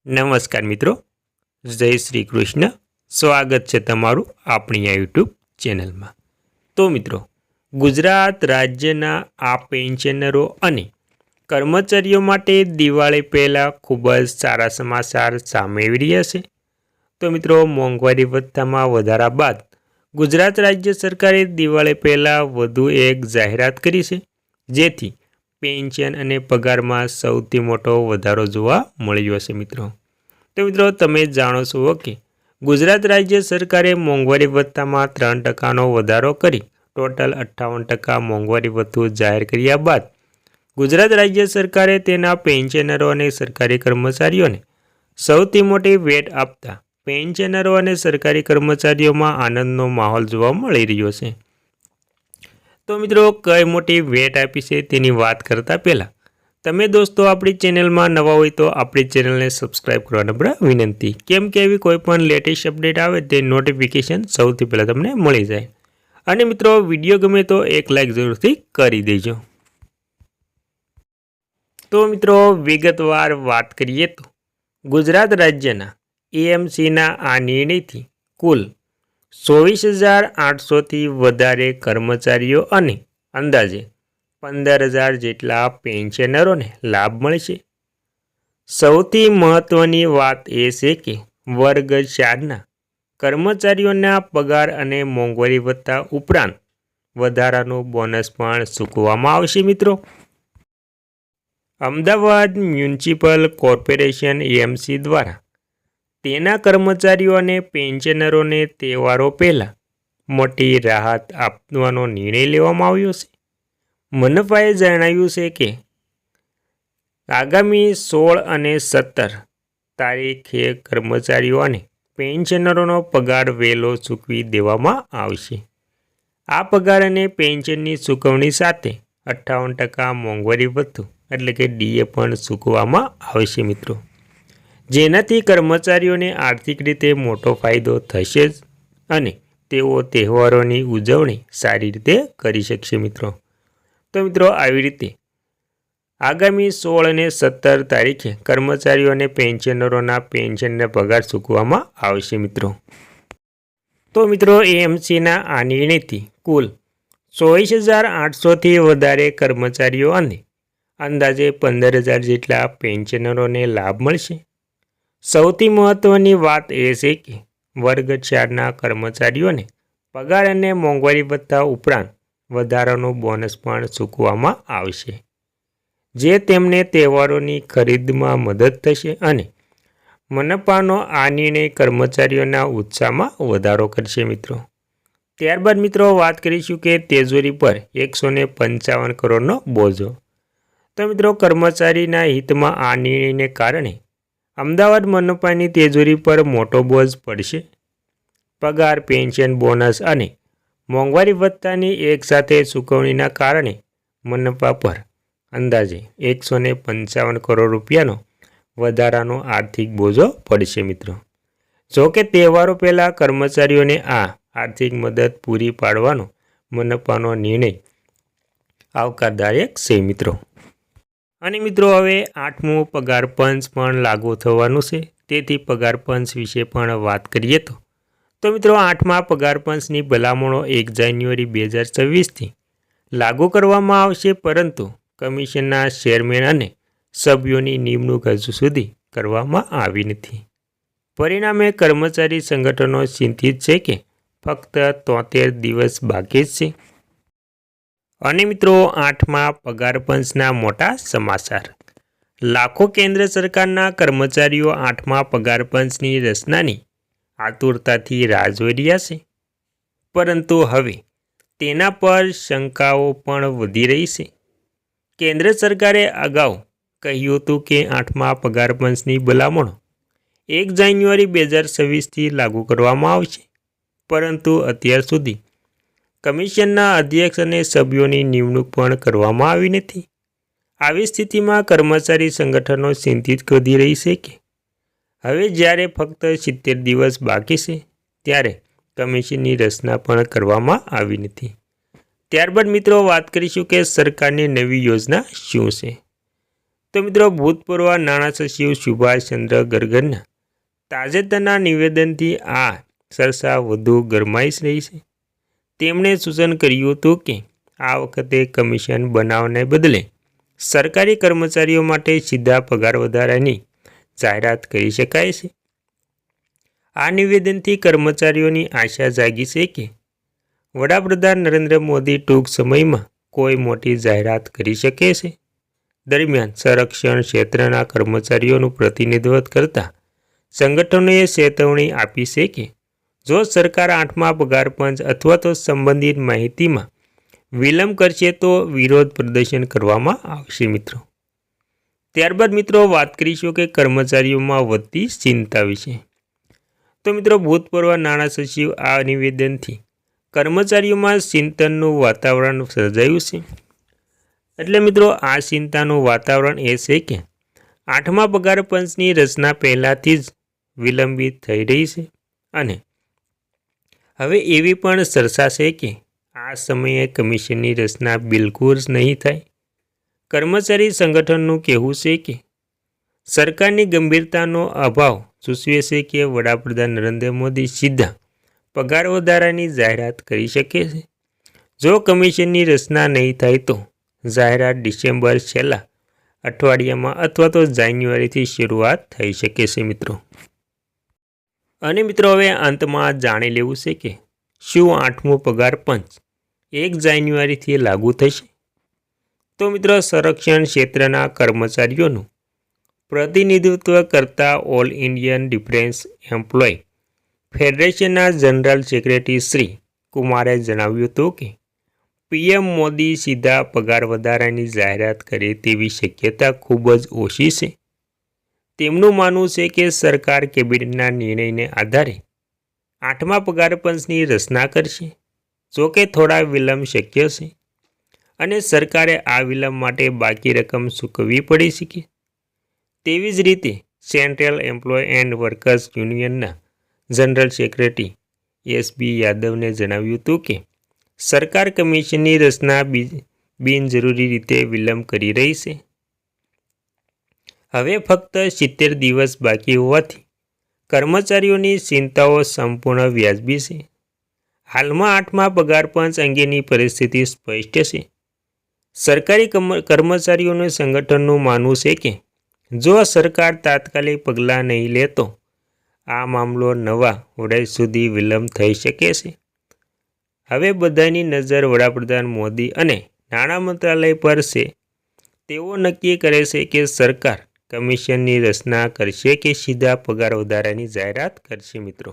નમસ્કાર મિત્રો, જય શ્રી કૃષ્ણ. સ્વાગત છે તમારું આપણી આ યુટ્યુબ ચેનલમાં. તો મિત્રો, ગુજરાત રાજ્યના આ પેન્શનરો અને કર્મચારીઓ માટે દિવાળી પહેલાં ખૂબ જ સારા સમાચાર સામે આવી રહ્યા છે. તો મિત્રો, મોંઘવારી ભથ્થામાં વધારા બાદ ગુજરાત રાજ્ય સરકારે દિવાળી પહેલાં વધુ એક જાહેરાત કરી છે, જેથી પેન્શન અને પગારમાં સૌથી મોટો વધારો જોવા મળ્યો છે મિત્રો. તો મિત્રો, તમે જાણો છો કે ગુજરાત રાજ્ય સરકારે મોંઘવારી ભથ્થામાં 3%નો વધારો કરી ટોટલ 58% મોંઘવારી ભથ્થું જાહેર કર્યા બાદ ગુજરાત રાજ્ય સરકારે તેના પેન્શનરો અને સરકારી કર્મચારીઓને સૌથી મોટી ભેટ આપતા પેન્શનરો અને સરકારી કર્મચારીઓમાં આનંદનો માહોલ જોવા મળી રહ્યો છે. તો મિત્રો, કઈ મોટી ભેટ આપી છે તેની વાત કરતા પહેલાં તમે દોસ્તો આપણી ચેનલમાં નવા હોય તો આપણી ચેનલને સબસ્ક્રાઈબ કરવા નમ્ર વિનંતી, કેમ કે એવી કોઈ પણ લેટેસ્ટ અપડેટ આવે તે નોટિફિકેશન સૌથી પહેલાં તમને મળી જાય. અને મિત્રો, વિડીયો ગમે તો એક લાઈક જરૂરથી કરી દેજો. તો મિત્રો, વિગતવાર વાત કરીએ તો ગુજરાત રાજ્યના એએમસીના આ નિર્ણયથી કુલ 24,800થી વધારે કર્મચારીઓ અને અંદાજે 15,000 જેટલા પેન્શનરોને લાભ મળશે. સૌથી મહત્વની વાત એ છે કે વર્ગ 4ના કર્મચારીઓના પગાર અને મોંઘવારી ભથ્થા ઉપરાંત વધારાનું બોનસ પણ ચૂકવવામાં આવશે મિત્રો. અમદાવાદ મ્યુનિસિપલ કોર્પોરેશન એએમસી દ્વારા તેના કર્મચારીઓ અને પેન્શનરોને તહેવારો પહેલાં મોટી રાહત આપવાનો નિર્ણય લેવામાં આવ્યો છે. મનપાએ જણાવ્યું છે કે આગામી 16 અને 17 તારીખે કર્મચારીઓ અને પેન્શનરોનો પગાર વહેલો ચૂકવી દેવામાં આવશે. આ પગાર અને પેન્શનની ચૂકવણી સાથે 58% મોંઘવારી ભથ્થું એટલે કે ડીએ પણ ચૂકવવામાં આવશે મિત્રો, જેનાથી કર્મચારીઓને આર્થિક રીતે મોટો ફાયદો થશે જ અને તેઓ તહેવારોની ઉજવણી સારી રીતે કરી શકશે મિત્રો. તો મિત્રો, આવી રીતે આગામી 16 અને 17 તારીખે કર્મચારીઓ અને પેન્શનરોના પેન્શનને પગાર ચૂકવવામાં આવશે મિત્રો. તો મિત્રો, એએમસીના આ નિર્ણયથી કુલ 24,800થી વધારે કર્મચારીઓ અને અંદાજે 15,000 જેટલા પેન્શનરોને લાભ મળશે. સૌથી મહત્વની વાત એ છે કે વર્ગ 4ના કર્મચારીઓને પગાર અને મોંઘવારી ભથ્થા ઉપરાંત વધારાનું બોનસ પણ ચૂકવવામાં આવશે, જે તેમને તહેવારોની ખરીદમાં મદદ થશે અને મનપાનો આ નિર્ણય કર્મચારીઓના ઉત્સાહમાં વધારો કરશે મિત્રો. ત્યારબાદ મિત્રો, વાત કરીશું કે તેજોરી પર 155 કરોડનો બોજો. તો મિત્રો, કર્મચારીના હિતમાં આ નિર્ણયને કારણે અમદાવાદ મનપાની તેજોરી પર મોટો બોજ પડશે. પગાર, પેન્શન, બોનસ અને મોંઘવારી ભથ્થાની એકસાથે ચૂકવણીના કારણે મનપા પર અંદાજે 155 કરોડ રૂપિયાનો વધારાનો આર્થિક બોજો પડશે મિત્રો. જો કે તહેવારો પહેલાં કર્મચારીઓને આ આર્થિક મદદ પૂરી પાડવાનો મનપાનો નિર્ણય આવકારદાયક છે મિત્રો. અને મિત્રો, હવે 8મું પગાર પંચ પણ લાગુ થવાનું છે, તેથી પગાર પંચ વિશે પણ વાત કરીએ તો મિત્રો, 8મા પગાર પંચની ભલામણો 1 જાન્યુઆરી 2026થી લાગુ કરવામાં આવશે, પરંતુ કમિશનના ચેરમેન અને સભ્યોની નિમણૂક હજુ સુધી કરવામાં આવી નથી. પરિણામે કર્મચારી સંગઠનો ચિંતિત છે કે ફક્ત 73 દિવસ બાકી જ છે. અને મિત્રો, 8મા પગાર પંચના મોટા સમાચાર. લાખો કેન્દ્ર સરકારના કર્મચારીઓ 8મા પગાર પંચની રચનાની આતુરતાથી રાહ જોઈ રહ્યા છે, પરંતુ હવે તેના પર શંકાઓ પણ વધી રહી છે. કેન્દ્ર સરકારે અગાઉ કહ્યું હતું કે 8મા પગાર પંચની ભલામણો 1 જાન્યુઆરી 2026થી લાગુ કરવામાં આવશે, પરંતુ અત્યાર સુધી કમિશનના અધ્યક્ષ અને સભ્યોની નિમણૂક પણ કરવામાં આવી નથી. આવી સ્થિતિમાં કર્મચારી સંગઠનો ચિંતિત વધી રહી છે કે હવે જ્યારે ફક્ત 70 દિવસ બાકી છે, ત્યારે કમિશનની રચના પણ કરવામાં આવી નથી. ત્યારબાદ મિત્રો, વાત કરીશું કે સરકારની નવી યોજના શું છે. તો મિત્રો ભૂતપૂર્વ નાણાં સચિવ સુભાષચંદ્ર ગર્ગના તાજેતરના નિવેદનથી આ ચર્ચા વધુ ગરમાઈ રહી છે. તેમણે સૂચન કર્યું હતું કે આ વખતે કમિશન બનાવવાને બદલે સરકારી કર્મચારીઓ માટે સીધા પગાર વધારાની જાહેરાત કરી શકાય છે. આ નિવેદનથી કર્મચારીઓની આશા જાગી છે કે વડાપ્રધાન નરેન્દ્ર મોદી ટૂંક સમયમાં કોઈ મોટી જાહેરાત કરી શકે છે. દરમિયાન સંરક્ષણ ક્ષેત્રના કર્મચારીઓનું પ્રતિનિધિત્વ કરતા સંગઠનોએ ચેતવણી આપી છે કે જો સરકાર 8મા પગાર પંચ અથવા તો સંબંધિત માહિતીમાં વિલંબ કરશે તો વિરોધ પ્રદર્શન કરવામાં આવશે મિત્રો. ત્યારબાદ મિત્રો વાત કરીશું કે કર્મચારીઓમાં વધતી ચિંતા વિશે. તો મિત્રો ભૂતપૂર્વ નાણાં સચિવ આ નિવેદનથી કર્મચારીઓમાં ચિંતનનું વાતાવરણ સર્જાયું છે. એટલે મિત્રો આ ચિંતાનું વાતાવરણ એ છે કે 8મા પગાર પંચની રચના પહેલાંથી જ વિલંબિત થઈ રહી છે અને હવે એવી પણ ચર્ચા છે કે આ સમયે કમિશનની રચના બિલકુલ નહીં થાય. કર્મચારી સંગઠનનું કહેવું છે કે સરકારની ગંભીરતાનો અભાવ સૂચવે છે કે વડાપ્રધાન નરેન્દ્ર મોદી સીધા પગાર વધારાની જાહેરાત કરી શકે છે. જો કમિશનની રચના નહીં થાય તો જાહેરાત ડિસેમ્બર છેલ્લા અઠવાડિયામાં અથવા તો જાન્યુઆરીથી શરૂઆત થઈ શકે છે મિત્રો. અને મિત્રો હવે અંતમાં જાણી લેવું છે કે શું 8મો પગાર પંચ 1 જાન્યુઆરીથી લાગુ થશે? તો મિત્રો સંરક્ષણ ક્ષેત્રના કર્મચારીઓનું પ્રતિનિધિત્વ કરતા ઓલ ઇન્ડિયન ડિફેન્સ એમ્પ્લોય ફેડરેશનના જનરલ સેક્રેટરી શ્રી કુમારે જણાવ્યું હતું કે પીએમ મોદી સીધા પગાર વધારાની જાહેરાત કરે તેવી શક્યતા ખૂબ જ ઓછી છે. તેમનું માનવું છે કે સરકાર કેબિનેટના નિર્ણયને આધારે 8મા પગાર પંચની રચના કરશે. જોકે થોડા વિલંબ શક્ય છે અને સરકારે આ વિલંબ માટે બાકી રકમ ચૂકવવી પડી શકે. તેવી જ રીતે સેન્ટ્રલ એમ્પ્લોય એન્ડ વર્કર્સ યુનિયનના જનરલ સેક્રેટરી એસબી યાદવને જણાવ્યું હતું કે સરકાર કમિશનની રચના બિનજરૂરી રીતે વિલંબ કરી રહી છે. હવે ફક્ત 70 દિવસ બાકી હોવાથી કર્મચારીઓની ચિંતાઓ સંપૂર્ણ વ્યાજબી છે. હાલમાં 8મા પગાર પંચ અંગેની પરિસ્થિતિ સ્પષ્ટ છે. સરકારી કર્મચારીઓનું સંગઠનનું માનવું છે કે જો સરકાર તાત્કાલિક પગલાં નહીં લે તો આ મામલો નવા વર્ષ સુધી વિલંબ થઈ શકે છે. હવે બધાની નજર વડાપ્રધાન મોદી અને નાણાં મંત્રાલય પર છે. તેઓ નક્કી કરે છે કે સરકાર કમિશનની રચના કરશે કે સીધા પગાર વધારાની જાહેરાત કરશે મિત્રો.